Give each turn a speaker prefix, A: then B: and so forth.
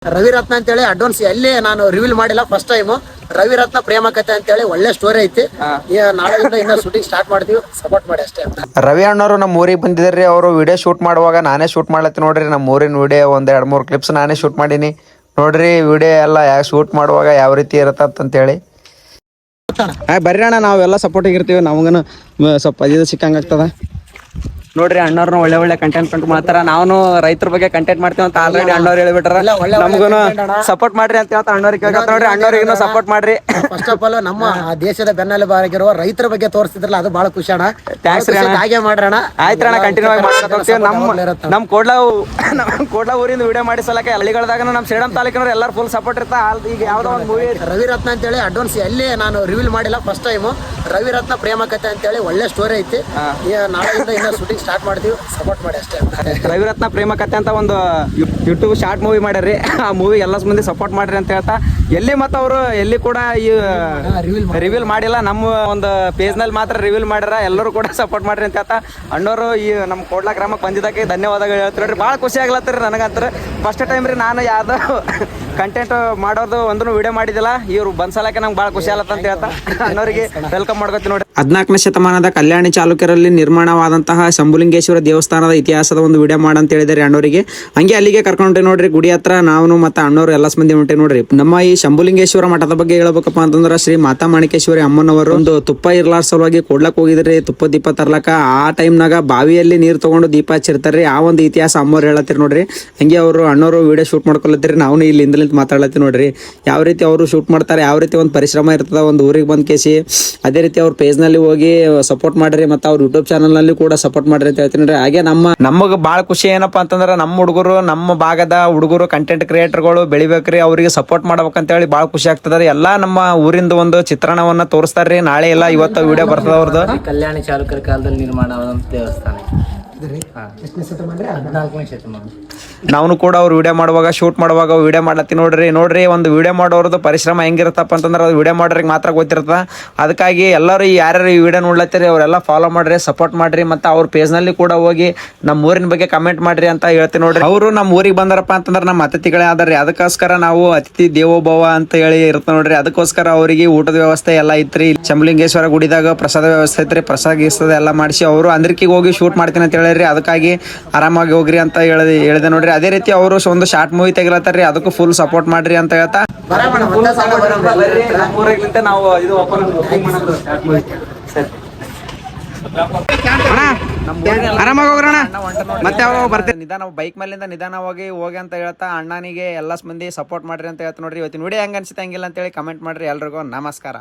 A: ರವಿರತ್ನ ಅಂತೇಳಿ ಅಡ್ವಾನ್ಸ್ ಎಲ್ಲಿ ನಾನು ರಿವೀಲ್ ಮಾಡಿಲ್ಲ, ಫಸ್ಟ್ ಟೈಮ್ ರವಿರತ್ನ ಪ್ರೇಮ ಕಥೆ ಅಂತೇಳಿ ಒಳ್ಳೆ ಸ್ಟೋರಿ ಐತಿ. ನಾಳೆಯಿಂದ ಇನ್ನ ಶೂಟಿಂಗ್ ಸ್ಟಾರ್ಟ್ ಮಾಡ್ತೀವಿ, ಸಪೋರ್ಟ್ ಮಾಡಿ ಅಷ್ಟೇ.
B: ರವಿ ಅಣ್ಣವರು ನಮ್ಮ ಊರಿಗೆ ಬಂದಿದ್ರಿ. ಅವರು ವಿಡಿಯೋ ಶೂಟ್ ಮಾಡುವಾಗ ನಾನೇ ಶೂಟ್ ಮಾಡ್ಲತ್ತೀನಿ ನೋಡ್ರಿ. ನಮ್ಮ ಊರಿನ ವಿಡಿಯೋ ಒಂದ್ 2-3 ಕ್ಲಿಪ್ಸ್ ನಾನೇ ಶೂಟ್ ಮಾಡೀನಿ ನೋಡ್ರಿ. ವಿಡಿಯೋ ಎಲ್ಲ ಶೂಟ್ ಮಾಡುವಾಗ ಯಾವ ರೀತಿ ಇರತ್ತಂತೇಳಿ
C: ಬರ್ರಿ ಅಣ್ಣ, ನಾವೆಲ್ಲ ಸಪೋರ್ಟಿಗೆ ಇರ್ತೀವಿ. ನಮಗನು ಸ್ವಲ್ಪ ಇದು ಸಿಕ್ಕಂಗಾಗ್ತದ ನೋಡ್ರಿ. ಅಣ್ಣವ್ರನ್ನ ಒಳ್ಳೆ ಕಂಟೆಂಟ್ ಮಾಡ್ತಾರ. ನಾವು ರೈತರ ಬಗ್ಗೆ ಕಂಟೆಂಟ್ ಮಾಡ್ತೀವಿ ಅಂತ ಆಲ್ರೆಡಿ ಅಣ್ಣವ್ರು ಹೇಳ್ಬಿಟ್ರ. ನಮ್ಗೂನು ಸಪೋರ್ಟ್ ಮಾಡ್ರಿ ಅಂತ ಹೇಳ್ತಾ ಅಣ್ಣವ್ರಿಗೆ ನೋಡ್ರಿ. ಅಣ್ಣವ್ರಿಗೂ ಸಪೋರ್ಟ್ ಮಾಡ್ರಿ.
A: ಫಸ್ಟ್ ಆಫ್ ಆಲ್ ನಮ್ಮ ದೇಶದ ಬೆನ್ನೆಲುಬಾಗಿರುವ ರೈತರ ಬಗ್ಗೆ ತೋರಿಸ್ತಿದ್ರಲ್ಲ, ಅದು ಬಹಳ ಖುಷಿ ಅಣ್ಣ.
C: ಥ್ಯಾಂಕ್ಸ್ ರೀ ಅಣ್ಣ.
A: ಹಾಗೆ ಮಾಡ್ರಣ.
C: ಆಯ್ತು ಅಣ್ಣ, ಕಂಟಿನ್ಯೂ ಆಗಿ ಮಾಡ್ತಾ ನಮ್ಮ ಕೋಡ್ಲಾ ಊರಿಂದ ವಿಡಿಯೋ ಮಾಡಿ ಸಲಕ್ಕೆ ಹಳ್ಳಿಗಳದಾಗ ನಮ್ಮ ಸೇಡಂ ತಾಲೂಕಿನವ್ರು ಎಲ್ಲರೂ ಫುಲ್ ಸಪೋರ್ಟ್ ಇರ್ತಾ. ಈಗ ಯಾವ್ದೋ ಒಂದು ಮೂವಿ
A: ರವಿರತ್ನ ಅಂತೇಳಿ ಅಡ್ವಾನ್ಸ್ ಎಲ್ಲಿ ನಾನು ರಿವೀಲ್ ಮಾಡಿಲ್ಲ, ಫಸ್ಟ್ ಟೈಮ್ ರವಿರತ್ನ ಪ್ರೇಮ ಕಥೆ ಅಂತೇಳಿ ಒಳ್ಳೆ ಸ್ಟೋರಿ ಐತಿ. ನಾಳೆಯಿಂದ ಇನ್ನ ಶೂಟಿಂಗ್ ಸ್ಟಾರ್ಟ್ ಮಾಡ್ತೀವಿ, ಸಪೋರ್ಟ್ ಮಾಡಿ ಅಷ್ಟೇ.
C: ರವಿರತ್ನ ಪ್ರೇಮ ಕಥೆ ಅಂತ ಒಂದು ಯೂಟ್ಯೂಬ್ ಶಾರ್ಟ್ ಮೂವಿ ಮಾಡ್ಯಾರ್ರಿ. ಆ ಮೂವಿ ಎಲ್ಲ ಮಂದಿ ಸಪೋರ್ಟ್ ಮಾಡ್ರಿ ಅಂತ ಹೇಳ್ತಾ ಎಲ್ಲಿ ಮತ್ತು ಅವರು ಎಲ್ಲಿ ಕೂಡ ಈ ರಿವೀಲ್ ಮಾಡಿಲ್ಲ. ನಮ್ಮ ಒಂದು ಪೇಜ್ ನಲ್ಲಿ ಮಾತ್ರ ರಿವೀಲ್ ಮಾಡ್ಯಾರ. ಎಲ್ಲರೂ ಕೂಡ ಸಪೋರ್ಟ್ ಮಾಡ್ರಿ ಅಂತ ಹೇಳ್ತಾ ಅಣ್ಣವರು ಈ ನಮ್ಮ ಕೋಡ್ಲಾ ಗ್ರಾಮಕ್ಕೆ ಬಂದಿದ್ದಕ್ಕೆ ಧನ್ಯವಾದಗಳು ಹೇಳ್ತೀರಿ. ಭಾಳ ಖುಷಿ ಆಗ್ಲತ್ತರಿ ನನಗಂತಾರೆ. ಫಸ್ಟ್ ಟೈಮ್ ರೀ ನಾನು ಯಾವ್ದು ಕಂಟೆಂಟ್ ಮಾಡೋದು ಒಂದು ವಿಡಿಯೋ ಮಾಡಿದಿಲ್ಲ. ಇವ್ರು ಬಂದ್ಸಲಕ್ಕೆ ನಂಗೆ ಭಾಳ ಖುಷಿ ಆಗತ್ತ ಅಂತ ಹೇಳ್ತಾ ಅಣ್ಣವರಿಗೆ ವೆಲ್ಕಮ್ ಮಾಡ್ಕೊತೀನಿ ನೋಡಿ. 14ನೇ ಶತಮಾನದ ಕಲ್ಯಾಣಿ ಚಾಲುಕ್ಯರಲ್ಲಿ ನಿರ್ಮಾಣವಾದಂತಹ ಶಂಭುಲಿಂಗೇಶ್ವರ ದೇವಸ್ಥಾನದ ಇತಿಹಾಸದ ಒಂದು ವಿಡಿಯೋ ಮಾಡಂತ ಹೇಳಿದಾರೆ ಅಣ್ಣವರಿಗೆ. ಹಂಗೆ ಅಲ್ಲಿಗೆ ಕರ್ಕೊಂಡೆ ನೋಡ್ರಿ. ಗುಡಿ ಹತ್ರ ನಾವು ಮತ್ತೆ ಅಣ್ಣವ್ರು ಎಲ್ಲ ಮಂದಿ ಹೊಂಟೆ ನೋಡ್ರಿ. ನಮ್ಮ ಈ ಶಂಭುಲಿಂಗೇಶ್ವರ ಮಠದ ಬಗ್ಗೆ ಹೇಳ್ಬೇಕಪ್ಪ ಅಂತಂದ್ರೆ ಶ್ರೀ ಮಾತಾ ಮಾಣಿಕೇಶ್ವರಿ ಅಮ್ಮನವರು ಒಂದು ತುಪ್ಪ ಇರ್ಲಾರ ಸಲುವಾಗಿ ಕೊಡ್ಲಕ್ ಹೋಗಿದ್ರಿ. ತುಪ್ಪ ದೀಪ ತರ್ಲಕ ಆ ಟೈಮ್ನಾಗ ಬಾವಿಯಲ್ಲಿ ನೀರು ತಗೊಂಡು ದೀಪ ಹಚ್ಚಿರ್ತಾರ್ರಿ. ಆ ಒಂದು ಇತಿಹಾಸ ಅಮ್ಮವ್ರು ಹೇಳತ್ತೀರಿ ನೋಡ್ರಿ. ಹಂಗೆ ಅವರು ಅಣ್ಣವರು ವಿಡಿಯೋ ಶೂಟ್ ಮಾಡ್ಕೊಳತ್ತೀರಿ. ನಾವು ಇಲ್ಲಿ ಇಂದಲಿಂದ ಮಾತಾಡ್ಲತ್ತೀವಿ ನೋಡ್ರಿ. ಯಾವ ರೀತಿ ಅವರು ಶೂಟ್ ಮಾಡ್ತಾರೆ, ಯಾವ ರೀತಿ ಒಂದು ಪರಿಶ್ರಮ ಇರ್ತದ ಒಂದು ಊರಿಗೆ ಬಂದ್ ಕೇಸಿ. ಅದೇ ರೀತಿ ಅವ್ರ ಪೇಜ್ ನಲ್ಲಿ ಹೋಗಿ ಸಪೋರ್ಟ್ ಮಾಡ್ರಿ, ಮತ್ತೆ ಅವ್ರ ಯೂಟ್ಯೂಬ್ ಚಾನಲ್ ನಲ್ಲಿ ಕೂಡ ಸಪೋರ್ಟ್ ಮಾಡ್ರಿ ಅಂತ ಹೇಳ್ತೀನಿ ನೋಡ್ರಿ. ಹಾಗೆ ನಮಗೆ ಭಾಳ ಖುಷಿ ಏನಪ್ಪಾ ಅಂತಂದ್ರೆ ನಮ್ಮ ಹುಡುಗರು, ನಮ್ಮ ಭಾಗದ ಹುಡುಗರು ಕಂಟೆಂಟ್ ಕ್ರಿಯೇಟರ್ಗಳು ಬೆಳಿಬೇಕ್ರಿ. ಅವರಿಗೆ ಸಪೋರ್ಟ್ ಮಾಡ್ಬೇಕಂತ ಹೇಳಿ ಭಾಳ ಖುಷಿ ಆಗ್ತದ್ರಿ. ಎಲ್ಲಾ ನಮ್ಮ ಊರಿಂದ ಒಂದು ಚಿತ್ರಣವನ್ನ ತೋರಿಸ್ತಾರ್ರಿ. ನಾಳೆ ಎಲ್ಲ ಇವತ್ತು ವಿಡಿಯೋ ಬರ್ತದ ಅವ್ರದ್ದು.
D: ಕಲ್ಯಾಣಿ ಚಾಲುಕ್ಯರ ಕಾಲದಲ್ಲಿ ನಿರ್ಮಾಣವಾದಂತ ದೇವಸ್ಥಾನ.
B: ನಾವು ಕೂಡ ಅವ್ರು ವಿಡಿಯೋ ಮಾಡುವಾಗ ಶೂಟ್ ಮಾಡುವಾಗ ವಿಡಿಯೋ ಮಾಡ್ಲತ್ತಿ ನೋಡ್ರಿ. ಒಂದು ವಿಡಿಯೋ ಮಾಡೋರ್ದು ಪರಿಶ್ರಮ ಹೆಂಗಿರುತ್ತಪ್ಪ ಅಂತಂದ್ರೆ ಅದು ವಿಡಿಯೋ ಮಾಡೋರಿಗೆ ಮಾತ್ರ ಗೊತ್ತಿರ್ತದ. ಅದಕ್ಕಾಗಿ ಎಲ್ಲರೂ ಯಾರ್ಯಾರು ಈ ವಿಡಿಯೋ ನೋಡ್ಲತ್ತೀರಿ ಅವರೆಲ್ಲ ಫಾಲೋ ಮಾಡ್ರಿ, ಸಪೋರ್ಟ್ ಮಾಡ್ರಿ. ಮತ್ತೆ ಅವ್ರ ಪೇಜ್ ನಲ್ಲಿ ಕೂಡ ಹೋಗಿ ನಮ್ಮ ಊರಿನ ಬಗ್ಗೆ ಕಮೆಂಟ್ ಮಾಡ್ರಿ ಅಂತ ಹೇಳ್ತೀನಿ ನೋಡ್ರಿ. ಅವರು ನಮ್ಮ ಊರಿಗೆ ಬಂದಾರಪ್ಪ ಅಂತಂದ್ರೆ ನಮ್ಮ ಅತಿಥಿಗಳೇ ಆದಾರ್ರಿ. ಅದಕ್ಕೋಸ್ಕರ ನಾವು ಅತಿಥಿ ದೇವೋಭವ ಅಂತ ಹೇಳಿ ಇರುತ್ತೆ ನೋಡ್ರಿ. ಅದಕ್ಕೋಸ್ಕರ ಅವರಿಗೆ ಊಟದ ವ್ಯವಸ್ಥೆ ಎಲ್ಲ ಐತ್ರಿ. ಶಂಭುಲಿಂಗೇಶ್ವರ ಗುಡಿದಾಗ ಪ್ರಸಾದ ವ್ಯವಸ್ಥೆ ಐತ್ರಿ. ಪ್ರಸಾದ ಗಿಸ್ತದ ಎಲ್ಲ ಮಾಡಿಸಿ ಅವರು ಅಂದ್ರಿಕಿಗೆ ಹೋಗಿ ಶೂಟ್ ಮಾಡ್ತೀನಿ ಅಂತ ಹೇಳಿರಿ. ಅದಕ್ಕಾಗಿ ಆರಾಮಾಗಿ ಹೋಗ್ರಿ ಅಂತ ಹೇಳಿದೆ ನೋಡ್ರಿ. ಅದೇ ರೀತಿ ಅವರು ಒಂದು ಶಾರ್ಟ್ ಮೂವಿ ತೆಗಿಲತ್ತಾರ್ರಿ. ಅದಕ್ಕೂ ಫುಲ್ ಸಪೋರ್ಟ್ ಮಾಡ್ರಿ ಅಂತ ಹೇಳ್ತಾ ನಾವು ಇದು ಆರಾಮಾಗಿ ಹೋಗ್ರಣ. ಮತ್ತೆ ಅವಾಗ ಬರ್ತೇವೆ ನಿಧಾನ ಬೈಕ್ ಮೇಲಿಂದ ನಿಧಾನವಾಗಿ ಹೋಗಿ ಅಂತ ಹೇಳ್ತಾ ಅಣ್ಣನಿಗೆ ಎಲ್ಲ ಮಂದಿ ಸಪೋರ್ಟ್ ಮಾಡ್ರಿ ಅಂತ ಹೇಳ್ತಾ ನೋಡ್ರಿ. ಇವತ್ತಿನ ವಿಡಿಯೋ ಹೆಂಗ ಅನ್ಸುತ್ತೆ ಹಂಗಿಲ್ಲ ಅಂತೇಳಿ ಕಮೆಂಟ್ ಮಾಡ್ರಿ. ಎಲ್ರಿಗೂ ನಮಸ್ಕಾರ.